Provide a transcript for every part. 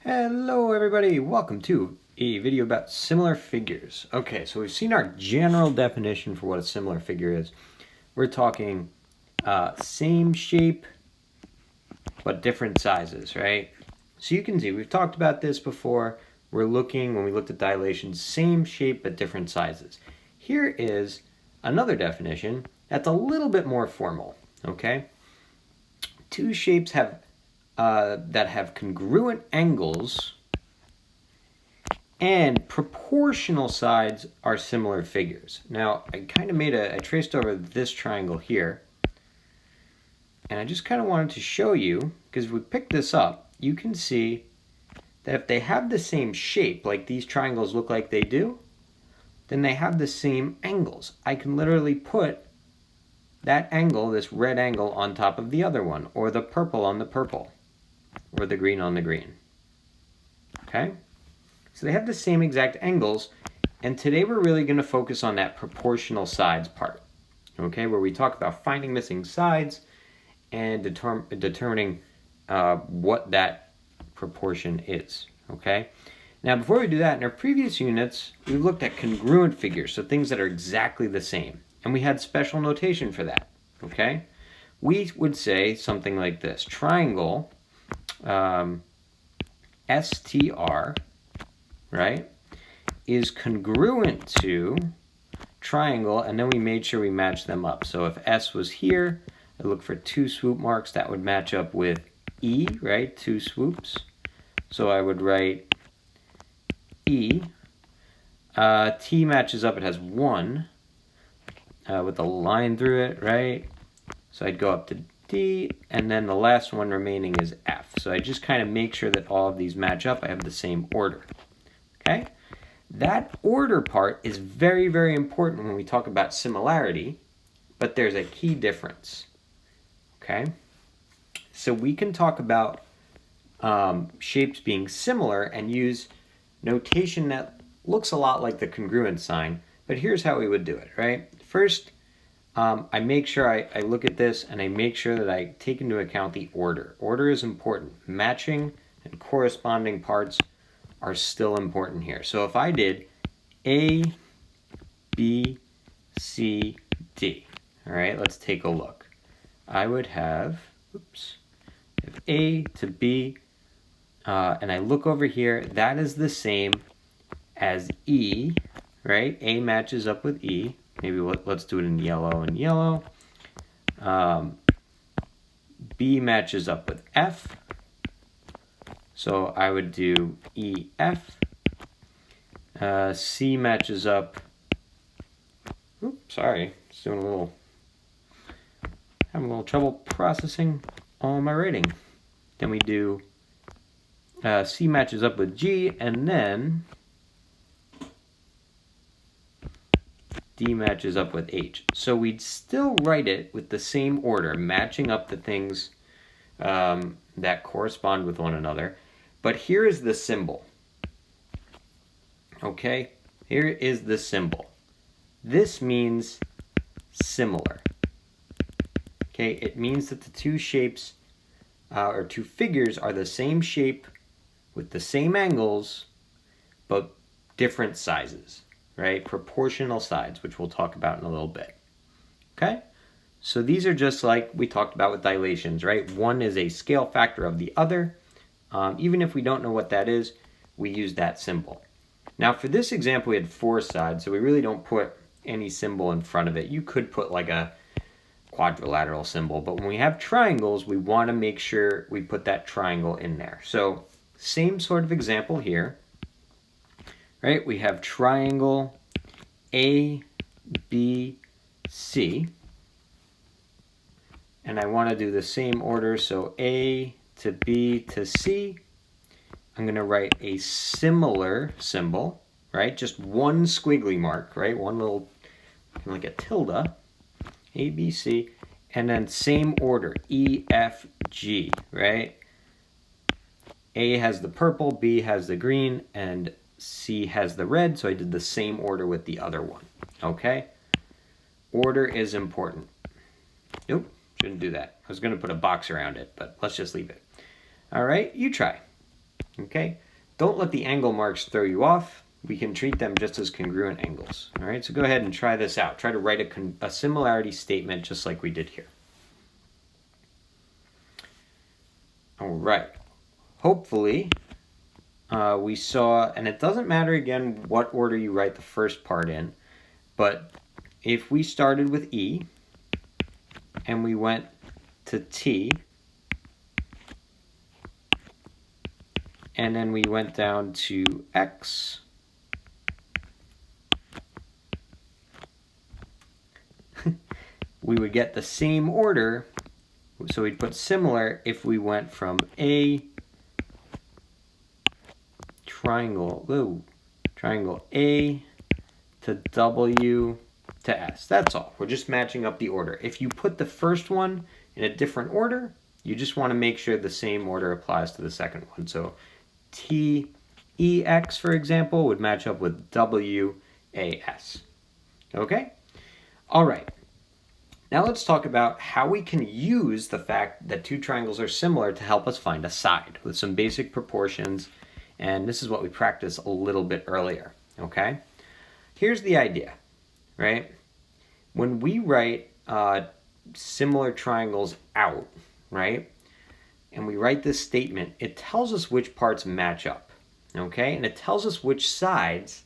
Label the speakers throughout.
Speaker 1: Hello everybody, welcome to a video about similar figures. Okay, so we've seen our general definition for what a similar figure is. We're talking same shape but different sizes, right? So you can see we've talked about this before. We're looking, when we looked at dilation, same shape but different sizes. Here is another definition that's a little bit more formal, okay? Two shapes that have congruent angles and proportional sides are similar figures. Now, I kind of I traced over this triangle here, and I just kind of wanted to show you, because if we pick this up, you can see that if they have the same shape, like these triangles look like they do, then they have the same angles. I can literally put that angle, this red angle, on top of the other one, or the purple on the purple, or the green on the green. Okay? So they have the same exact angles, and today we're really going to focus on that proportional sides part, okay, where we talk about finding missing sides and determining what that proportion is, okay? Now, before we do that, in our previous units, we looked at congruent figures, so things that are exactly the same, and we had special notation for that, okay? We would say something like this: triangle, STR, right, is congruent to triangle, and then we made sure we matched them up. So if S was here, I look for two swoop marks, that would match up with E, right, two swoops. So I would write E. T matches up, it has one with a line through it, right? So I'd go up to D, and then the last one remaining is F. So I just kind of make sure that all of these match up. I have the same order. Okay? That order part is very, very important when we talk about similarity, but there's a key difference. Okay? So we can talk about shapes being similar and use notation that looks a lot like the congruent sign, but here's how we would do it, right? First, I make sure I look at this and I make sure that I take into account the order. Order is important. Matching and corresponding parts are still important here. So if I did A, B, C, D, all right, let's take a look. I would have, if A to B, and I look over here, that is the same as E, right? A matches up with E. Maybe let's do it in yellow and yellow. B matches up with F. So I would do EF. C matches up. Sorry, just having a little trouble processing all my writing. Then we do C matches up with G, and then D matches up with H. So we'd still write it with the same order, matching up the things that correspond with one another. But here is the symbol. Okay? Here is the symbol. This means similar. Okay? It means that the two shapes or two figures are the same shape with the same angles, but different sizes. Right? Proportional sides, which we'll talk about in a little bit. Okay? So these are just like we talked about with dilations, right? One is a scale factor of the other. Even if we don't know what that is, we use that symbol. Now for this example, we had four sides, so we really don't put any symbol in front of it. You could put like a quadrilateral symbol, but when we have triangles, we want to make sure we put that triangle in there. So same sort of example here. Right, we have triangle A, B, C. And I want to do the same order, so A to B to C. I'm going to write a similar symbol, right? Just one squiggly mark, right? One little, like a tilde, A, B, C. And then same order, E, F, G, right? A has the purple, B has the green, and C has the red, so I did the same order with the other one, okay? Order is important. Nope, shouldn't do that. I was going to put a box around it, but let's just leave it. All right, you try. Okay? Don't let the angle marks throw you off. We can treat them just as congruent angles. All right, so go ahead and try this out. Try to write a similarity statement just like we did here. All right. Hopefully, we saw, and it doesn't matter again what order you write the first part in, but if we started with E and we went to T, and then we went down to X, we would get the same order. So we'd put similar if we went from A triangle A to W to S. That's all. We're just matching up the order. If you put the first one in a different order, you just want to make sure the same order applies to the second one. So TEX, for example, would match up with WAS. Okay? All right. Now let's talk about how we can use the fact that two triangles are similar to help us find a side with some basic proportions. And this is what we practiced a little bit earlier. Okay? Here's the idea, right? When we write similar triangles out, right, and we write this statement, it tells us which parts match up, okay? And it tells us which sides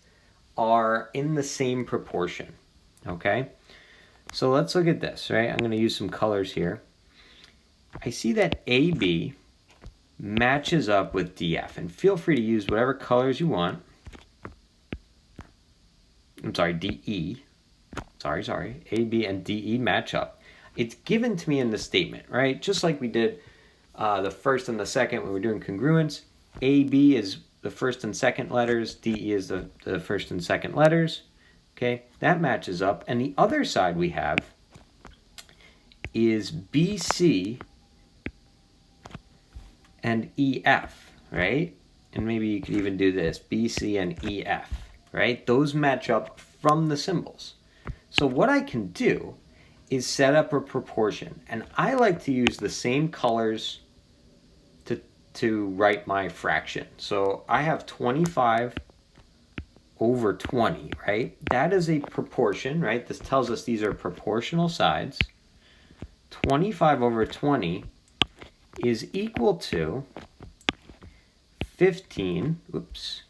Speaker 1: are in the same proportion, okay? So let's look at this, right? I'm going to use some colors here. I see that AB matches up with DF, and feel free to use whatever colors you want. I'm sorry, DE. Sorry. AB and DE match up. It's given to me in the statement, right? Just like we did the first and the second when we're doing congruence. AB is the first and second letters. DE is the first and second letters. Okay, that matches up. And the other side we have is BC and EF, right? And maybe you could even do this, BC and EF, right? Those match up from the symbols. So what I can do is set up a proportion. And I like to use the same colors to write my fraction. So I have 25 over 20, right? That is a proportion, right? This tells us these are proportional sides. 25 over 20 is equal to 15, oops.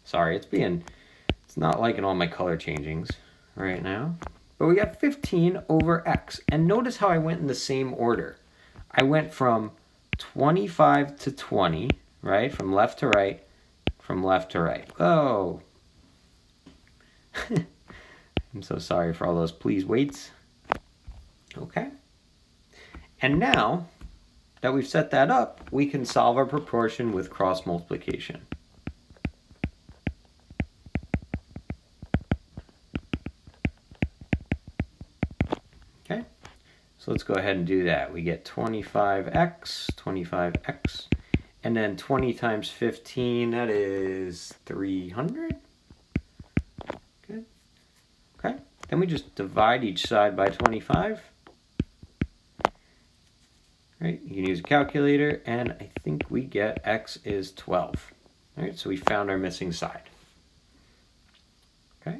Speaker 1: Sorry, it's not liking all my color changings right now. But we got 15 over X. And notice how I went in the same order. I went from 25 to 20, right? From left to right, from left to right. Oh. I'm so sorry for all those please waits. Okay. And now that we've set that up, we can solve our proportion with cross multiplication. Okay. So let's go ahead and do that. We get 25x, and then 20 times 15, that is 300. Good. Okay. Then we just divide each side by 25. Right, you can use a calculator, and I think we get x is 12. All right, so we found our missing side. Okay,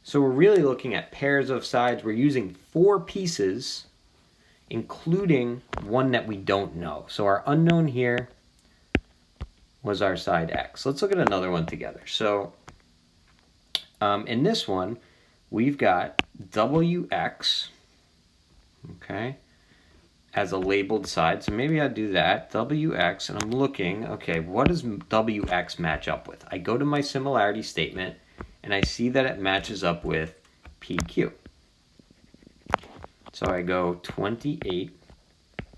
Speaker 1: so we're really looking at pairs of sides. We're using 4 pieces, including one that we don't know. So our unknown here was our side x. Let's look at another one together. So in this one, we've got WX, okay, as a labeled side. So maybe I'll do that, WX, and I'm looking, okay, what does WX match up with? I go to my similarity statement, and I see that it matches up with PQ. So I go 28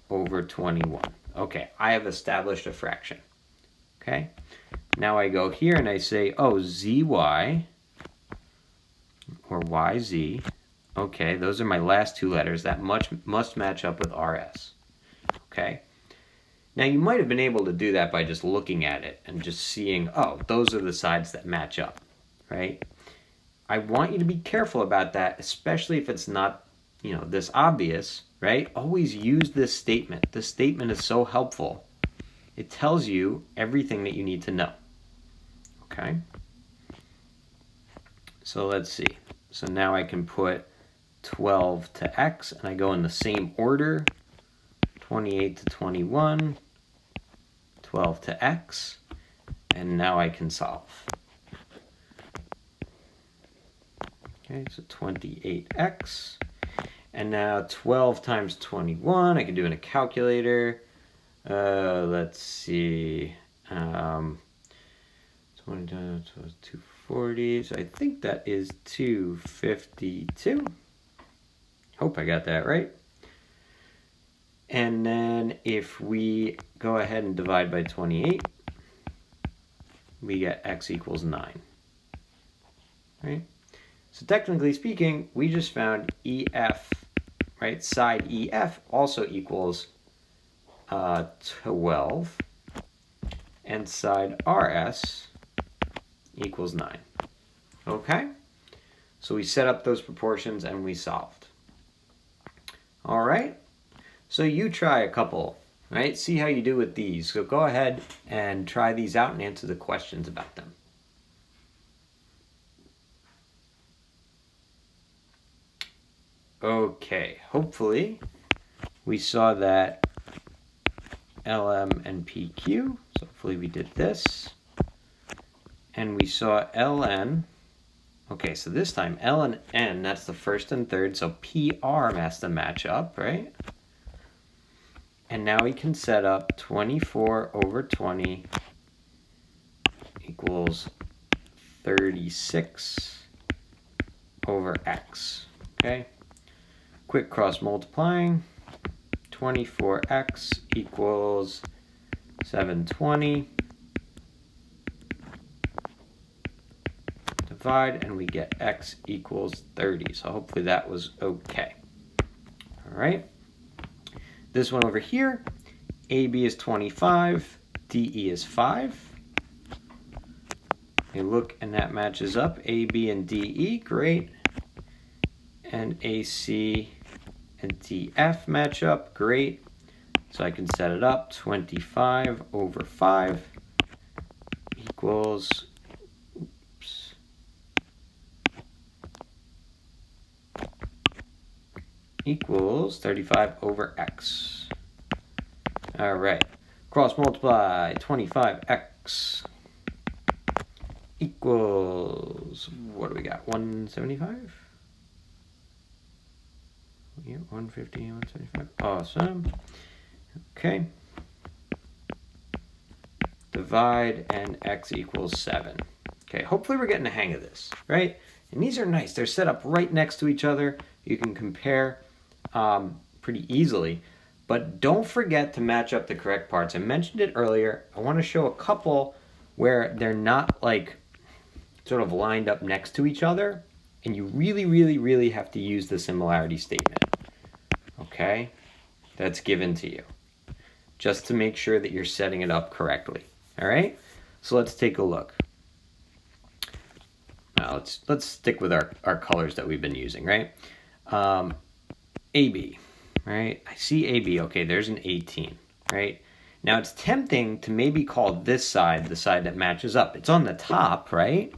Speaker 1: over 21. Okay, I have established a fraction. Okay, now I go here and I say, oh, ZY or YZ. Okay, those are my last 2 letters. That must match up with RS. Okay, now you might have been able to do that by just looking at it and just seeing, oh, those are the sides that match up, right? I want you to be careful about that, especially if it's not, this obvious, right? Always use this statement. This statement is so helpful. It tells you everything that you need to know. Okay? So let's see. So now I can put 12 to x, and I go in the same order. 28 to 21, 12 to x, and now I can solve. Okay, so 28x, and now 12 times 21, I can do in a calculator. Let's see, 20 times 240, so I think that is 252. Hope I got that right. And then if we go ahead and divide by 28, we get x equals 9, right? So technically speaking, we just found EF, right? Side EF also equals 12, and side RS equals 9. Okay? So we set up those proportions and we solved. All right? So you try a couple, right? See how you do with these. So go ahead and try these out and answer the questions about them. Okay, hopefully we saw that LM and PQ. So hopefully we did this. And we saw LN. Okay, so this time L and N, that's the first and third. So PR has to match up, right? And now we can set up 24 over 20 equals 36 over x, okay? Quick cross multiplying, 24x equals 720. Divide, and we get x equals 30. So hopefully that was okay. All right. This one over here, AB is 25, DE is 5. You look, and that matches up. AB and DE, great. And AC and DF match up, great. So I can set it up. 25 over 5 equals, equals 35 over x. All right, cross multiply, 25x equals, what do we got, 175? Yeah, 150, 175, awesome. Okay. Divide, and x equals 7. Okay, hopefully we're getting the hang of this, right? And these are nice. They're set up right next to each other. You can compare pretty easily, but don't forget to match up the correct parts. I mentioned it earlier. I want to show a couple where they're not like sort of lined up next to each other, and you really have to use the similarity statement, okay? That's given to you, just to make sure that you're setting it up correctly, all right? So let's take a look. Now let's stick with our colors that we've been using, right? AB, right? I see AB. Okay, there's an 18, right? Now it's tempting to maybe call this side the side that matches up. It's on the top, right?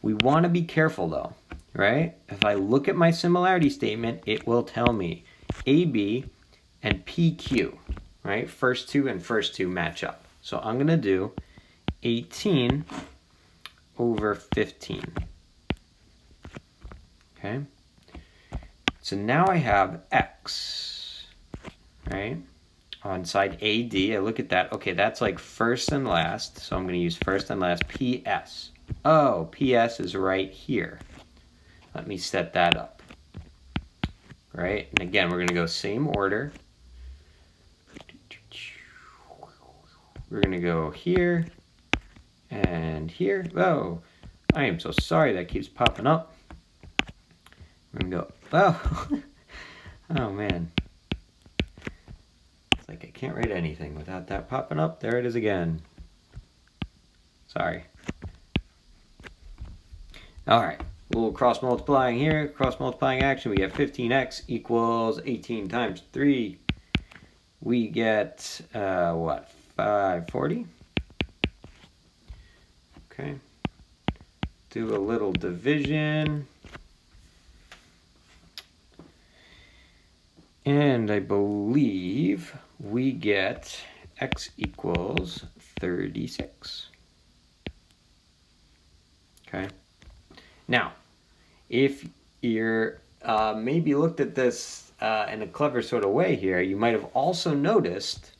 Speaker 1: We want to be careful though, right? If I look at my similarity statement, it will tell me AB and PQ, right? First two and first two match up. So I'm going to do 18 over 15. Okay? So now I have x, right? On side AD, I look at that. Okay, that's like first and last. So I'm going to use first and last, PS. Oh, PS is right here. Let me set that up. Right? And again, we're going to go same order. We're going to go here and here. Oh, I am so sorry that keeps popping up. We're going to go, oh, oh man. It's like I can't write anything without that popping up. There it is again. Sorry. All right, a little cross multiplying here, cross multiplying action. We get 15x equals 18 times 3. We get, what, 540? Okay. Do a little division. And I believe we get x equals 36. Okay. Now, if you're maybe looked at this in a clever sort of way here, you might have also noticed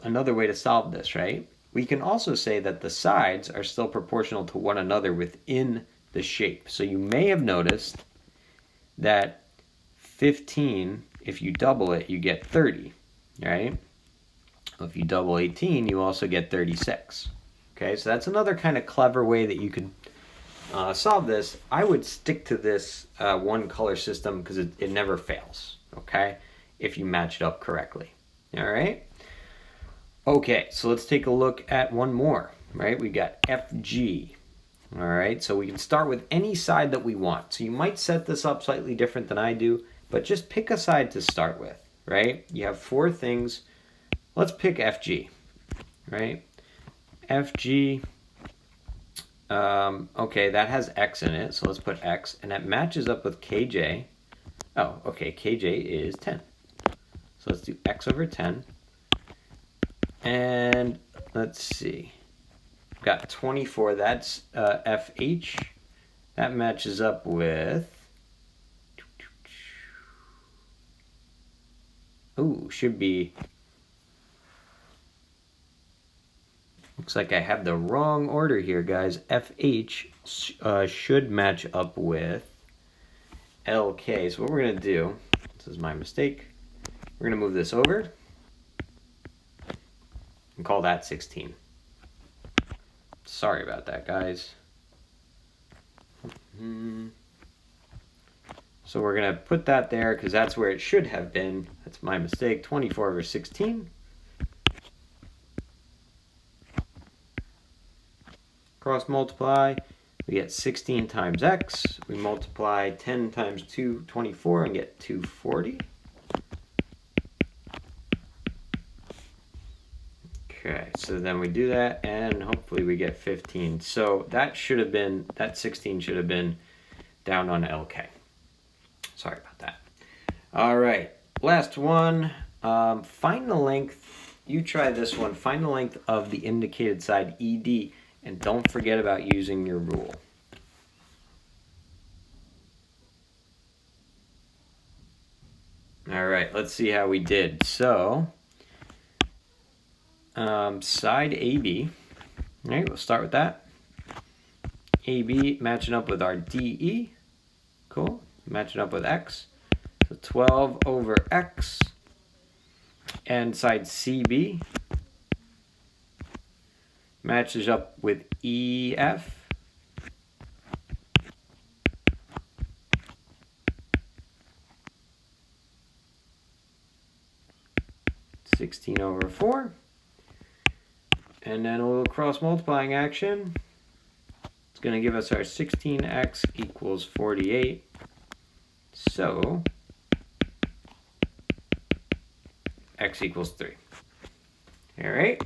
Speaker 1: another way to solve this, right? We can also say that the sides are still proportional to one another within the shape. So you may have noticed that 15, if you double it, you get 30, right? If you double 18, you also get 36. Okay, so that's another kind of clever way that you could solve this. I would stick to this one color system because it never fails, okay, if you match it up correctly. All right? Okay, so let's take a look at one more, right? We got FG. All right, so we can start with any side that we want. So you might set this up slightly different than I do, but just pick a side to start with, right? You have 4 things. Let's pick FG, right? FG, okay, that has X in it, so let's put X, and that matches up with KJ. Oh, okay, KJ is 10. So let's do X over 10. And let's see. Got 24, that's FH. That matches up with, ooh, should be, looks like I have the wrong order here, guys. FH should match up with LK. So what we're going to do, this is my mistake, we're going to move this over and call that 16. Sorry about that, guys. So we're going to put that there because that's where it should have been. That's my mistake. 24 over 16. Cross multiply. We get 16 times x. We multiply 10 times 224 and get 240. Okay, so then we do that and hopefully we get 15. So that should have been, that 16 should have been down on LK. Sorry about that. All right, last one. Find the length, you try this one, find the length of the indicated side ED, and don't forget about using your rule. All right, let's see how we did. So, side AB, all right, we'll start with that. AB matching up with our DE, cool, matching up with X. So 12 over X, and side CB matches up with EF. (16 over 4). And then a little cross multiplying action. It's going to give us our 16x equals 48. So x equals 3. All right.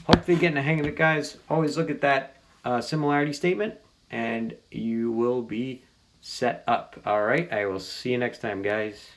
Speaker 1: Hopefully getting the hang of it, guys. Always look at that similarity statement and you will be set up. All right. I will see you next time, guys.